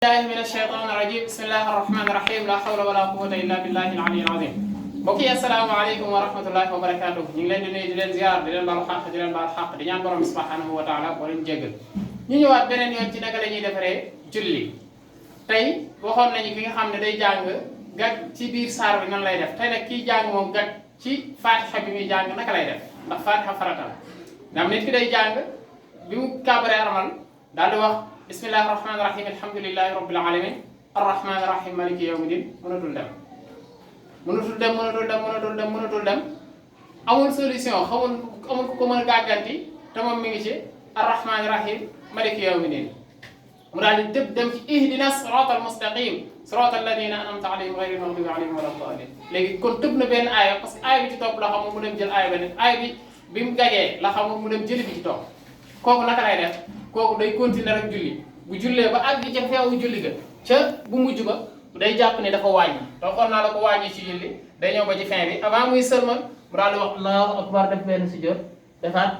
الله من الشيطان الرجيم بسم الله الرحمن الرحيم لا حول ولا قوة إلا بالله العلي العظيم mbokk yi assalaamu aleykum wa rahmatullahi wa barakatuh ñu ngi leen di nuyu di leen ziar di leen baal xaq di leen baal xaq di ñaan borom subhanahu wa taala boo leen jéggal ñu ñëwaat beneen yoon ci naka la ñuy defaree julli tey waxoon nañu ki nga xam ne day jàng gàtt ci biir saar bi nan lay def tey nag kiy jàng moom gàtt ci fatiha bi muy jàng naka lay def ndax fatiha farata la ndax nit ki day jàng bi mu kàbbaree armal daal di wax bismillahi rahmaani rahim alhamdulillahi rabbil alamin arrahmaani rahim maliki yawmiddin mënatul dem amul solution amul ku ko mën a gàgganti te moom mi ngi ci arrahmaani rahim maliki yawmiddin mu daal di tëb dem ci ihdina siratal mustaqim siratal ladina an'amta alayhim ghayril maghdubi alayhim wala ddallin léegi kon tëb na benn aaya parce que aaya bi ci topp la xamul mu dem jël aaya beneen aaya bi mu gagee la xamul mu dem jëli bi ci topp kooku naka lay def kooku day continuer rek julli bu jullee ba àgg ca feewu julli ga ca bu mujj ba day jàpp ne dafa wàññi donc xool naa la ko wàññi ci julli day ñëw ba ci fin bi avant muy sëlmal mu daal di wax allahu akbar def benn sujjóot defaat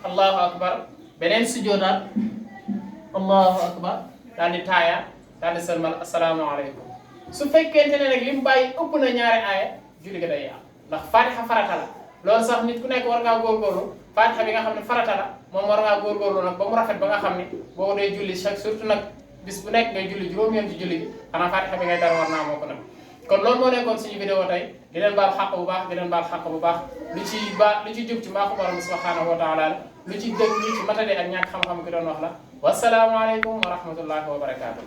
allahu akbar beneen sujjóotaat allahu akbar daal di taaya daal di sëlmal asalaamaaleykum su fekkente ne nag li mu bàyyi ëpp na ñaari aaya julli ga day yàqu ndax fatiha farata la loolu sax nit ku nekk war ngaa góorgóorlu fatiha bi nga xam ne farata la moom war ngaa góorgóorlu nag ba mu rafet ba nga xam ne boo dee julli chaque surtout nag bis bu nekk ngay julli juróom-ñeent ci julli bi xanaa fatiha bi ngay dara war naa moo ko nag kon loolu moo nekkoon suñu vidéo tey di leen baal xàq bu baax di leen baal xàq bu baax lu ci jub ci mbaaxu borom subhanahu wa taala lu ci dëgg lu ci matade ak ñàkk xam-xam ki doon wax la wasalaamualeykum wa rahmatullahi wa barakatuh